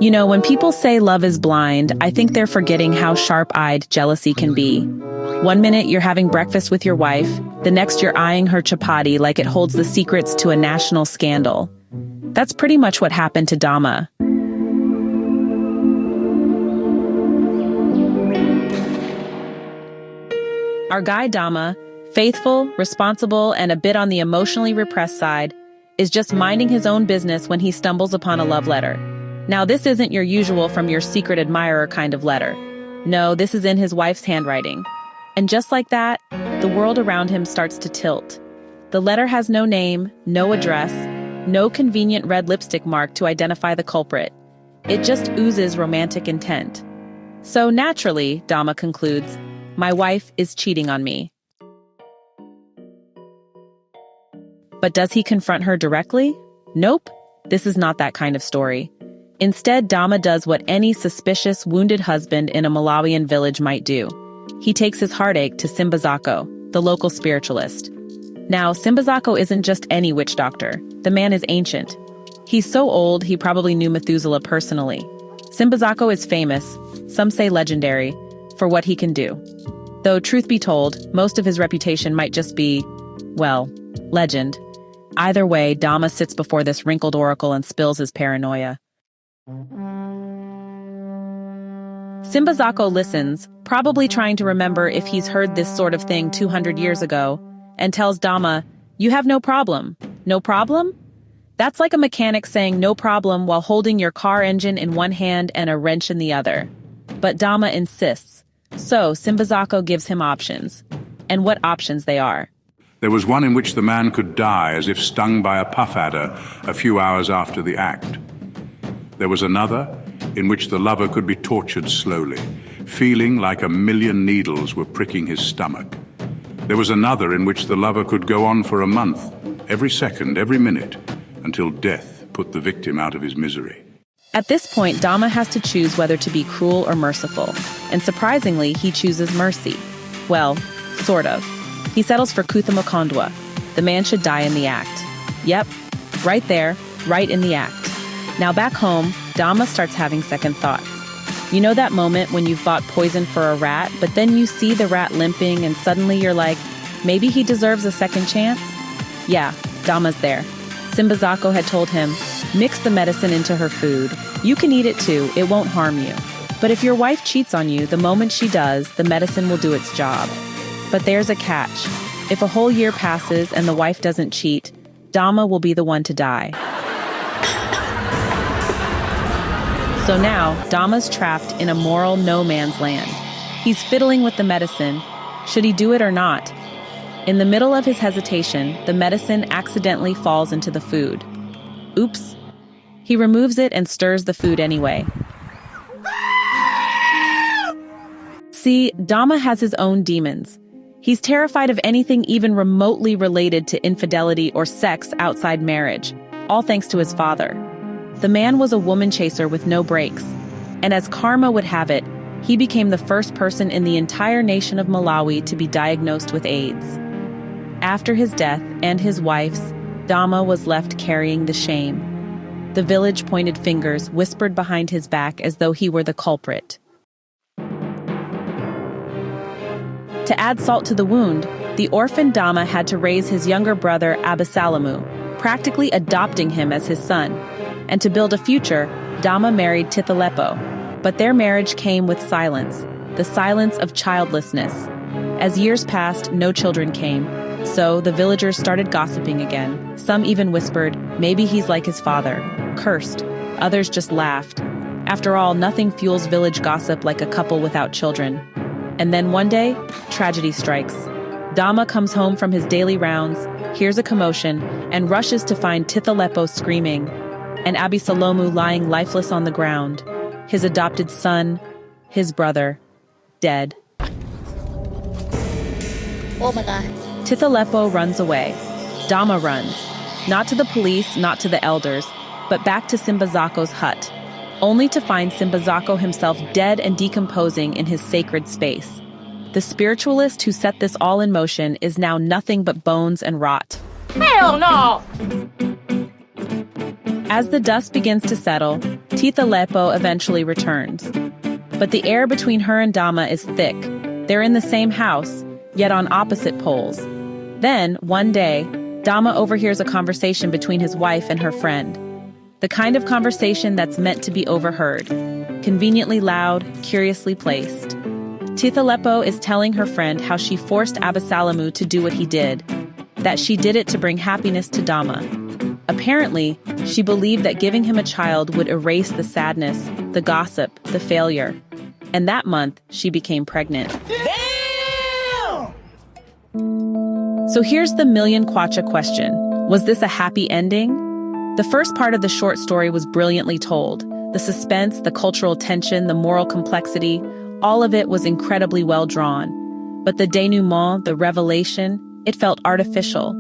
You know, when people say love is blind, I think they're forgetting how sharp-eyed jealousy can be. One minute you're having breakfast with your wife, the next you're eyeing her chapati like it holds the secrets to a national scandal. That's pretty much what happened to Dama. Our guy Dama, faithful, responsible, and a bit on the emotionally repressed side, is just minding his own business when he stumbles upon a love letter. Now, this isn't your usual from your secret admirer kind of letter. No, this is in his wife's handwriting. And just like that, the world around him starts to tilt. The letter has no name, no address, no convenient red lipstick mark to identify the culprit. It just oozes romantic intent. So naturally, Dama concludes, my wife is cheating on me. But does he confront her directly? Nope, this is not that kind of story. Instead, Dama does what any suspicious, wounded husband in a Malawian village might do. He takes his heartache to Simbazako, the local spiritualist. Now, Simbazako isn't just any witch doctor. The man is ancient. He's so old, he probably knew Methuselah personally. Simbazako is famous, some say legendary, for what he can do. Though, truth be told, most of his reputation might just be, well, legend. Either way, Dama sits before this wrinkled oracle and spills his paranoia. Simbazako listens, probably trying to remember if he's heard this sort of thing 200 years ago, and tells Dama, you have no problem. No problem? That's like a mechanic saying no problem while holding your car engine in one hand and a wrench in the other. But Dama insists. So Simbazako gives him options. And what options they are. There was one in which the man could die as if stung by a puff adder a few hours after the act. There was another in which the lover could be tortured slowly, feeling like a million needles were pricking his stomach. There was another in which the lover could go on for a month, every second, every minute, until death put the victim out of his misery. At this point, Dama has to choose whether to be cruel or merciful, and surprisingly, he chooses mercy. Well, sort of. He settles for Kuthamakondwa. The man should die in the act. Yep, right there, right in the act. Now back home, Dama starts having second thoughts. You know that moment when you've bought poison for a rat, but then you see the rat limping and suddenly you're like, maybe he deserves a second chance? Yeah, Dama's there. Simbazako had told him, mix the medicine into her food. You can eat it too, it won't harm you. But if your wife cheats on you, the moment she does, the medicine will do its job. But there's a catch. If a whole year passes and the wife doesn't cheat, Dama will be the one to die. So now, Dama's trapped in a moral no man's land. He's fiddling with the medicine. Should he do it or not? In the middle of his hesitation, the medicine accidentally falls into the food. Oops. He removes it and stirs the food anyway. See, Dama has his own demons. He's terrified of anything even remotely related to infidelity or sex outside marriage, all thanks to his father. The man was a woman chaser with no brakes, and as karma would have it, he became the first person in the entire nation of Malawi to be diagnosed with AIDS. After his death and his wife's, Dama was left carrying the shame. The village pointed fingers, whispered behind his back as though he were the culprit. To add salt to the wound, the orphan Dama had to raise his younger brother Abisalamu, practically adopting him as his son. And to build a future, Dama married Tithalepo. But their marriage came with silence, the silence of childlessness. As years passed, no children came. So the villagers started gossiping again. Some even whispered, maybe he's like his father, cursed. Others just laughed. After all, nothing fuels village gossip like a couple without children. And then one day, tragedy strikes. Dama comes home from his daily rounds, hears a commotion, and rushes to find Tithalepo screaming, and Abisalomu lying lifeless on the ground, his adopted son, his brother, dead. Oh my God. Tithalepo runs away. Dama runs. Not to the police, not to the elders, but back to Simbazako's hut, only to find Simbazako himself dead and decomposing in his sacred space. The spiritualist who set this all in motion is now nothing but bones and rot. Hell no! As the dust begins to settle, Tithalepo eventually returns. But the air between her and Dama is thick. They're in the same house, yet on opposite poles. Then, one day, Dama overhears a conversation between his wife and her friend. The kind of conversation that's meant to be overheard. Conveniently loud, curiously placed. Tithalepo is telling her friend how she forced Abisalamu to do what he did, that she did it to bring happiness to Dama. Apparently, she believed that giving him a child would erase the sadness, the gossip, the failure. And that month, she became pregnant. Damn! So here's the million kwacha question. Was this a happy ending? The first part of the short story was brilliantly told. The suspense, the cultural tension, the moral complexity, all of it was incredibly well drawn. But the denouement, the revelation, it felt artificial,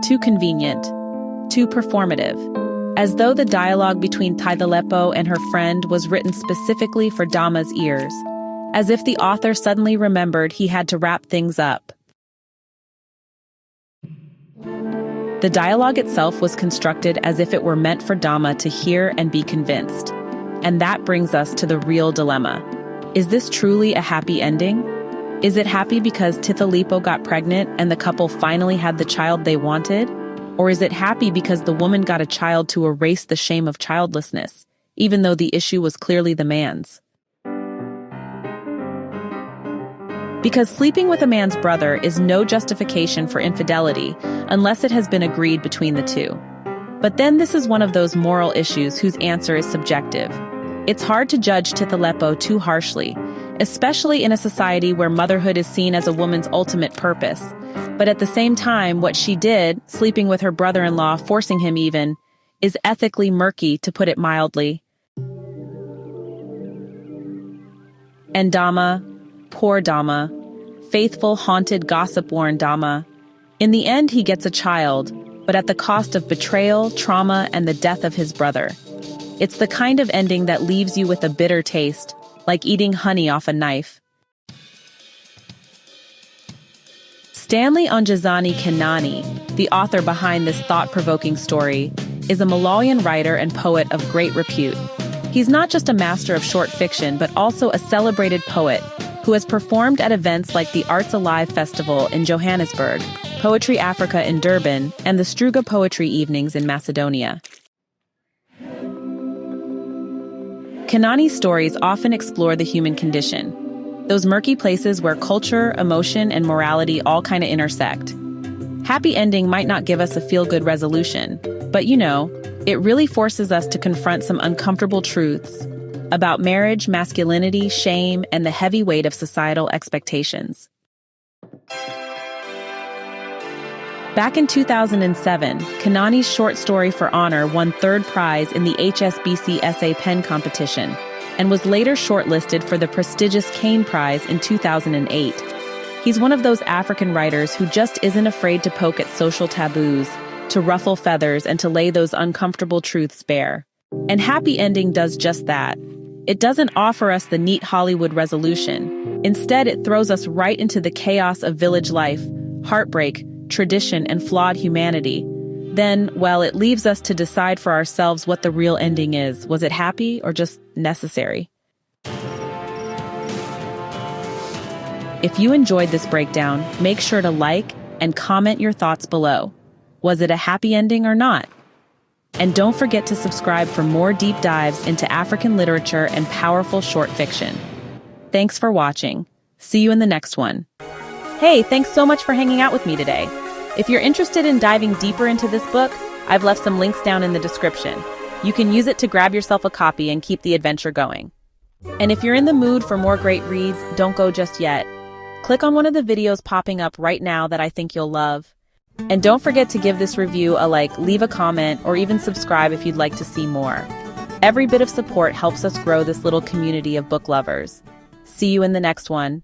too convenient, too performative. As though the dialogue between Tithalepo and her friend was written specifically for Dama's ears. As if the author suddenly remembered he had to wrap things up. The dialogue itself was constructed as if it were meant for Dama to hear and be convinced. And that brings us to the real dilemma. Is this truly a happy ending? Is it happy because Tithalepo got pregnant and the couple finally had the child they wanted? Or is it happy because the woman got a child to erase the shame of childlessness, even though the issue was clearly the man's? Because sleeping with a man's brother is no justification for infidelity unless it has been agreed between the two. But then this is one of those moral issues whose answer is subjective. It's hard to judge Tithalepo too harshly, especially in a society where motherhood is seen as a woman's ultimate purpose. But at the same time, what she did, sleeping with her brother-in-law, forcing him even, is ethically murky, to put it mildly. And Dama, poor Dama, faithful, haunted, gossip-worn Dama. In the end, he gets a child, but at the cost of betrayal, trauma, and the death of his brother. It's the kind of ending that leaves you with a bitter taste, like eating honey off a knife. Stanley Onjezani Kenani, the author behind this thought-provoking story, is a Malawian writer and poet of great repute. He's not just a master of short fiction, but also a celebrated poet who has performed at events like the Arts Alive Festival in Johannesburg, Poetry Africa in Durban, and the Struga Poetry Evenings in Macedonia. Kenani's stories often explore the human condition, those murky places where culture, emotion, and morality all kind of intersect. Happy ending might not give us a feel-good resolution, but it really forces us to confront some uncomfortable truths about marriage, masculinity, shame, and the heavy weight of societal expectations. Back in 2007, Kenani's short story For Honor won third prize in the HSBC Essay Pen Competition and was later shortlisted for the prestigious Kane Prize in 2008. He's one of those African writers who just isn't afraid to poke at social taboos, to ruffle feathers, and to lay those uncomfortable truths bare. And Happy Ending does just that. It doesn't offer us the neat Hollywood resolution. Instead, it throws us right into the chaos of village life, heartbreak, tradition, and flawed humanity. Then, it leaves us to decide for ourselves what the real ending is. Was it happy or just necessary? If you enjoyed this breakdown, make sure to like and comment your thoughts below. Was it a happy ending or not? And don't forget to subscribe for more deep dives into African literature and powerful short fiction. Thanks for watching. See you in the next one. Hey, thanks so much for hanging out with me today. If you're interested in diving deeper into this book, I've left some links down in the description. You can use it to grab yourself a copy and keep the adventure going. And if you're in the mood for more great reads, don't go just yet. Click on one of the videos popping up right now that I think you'll love. And don't forget to give this review a like, leave a comment, or even subscribe if you'd like to see more. Every bit of support helps us grow this little community of book lovers. See you in the next one.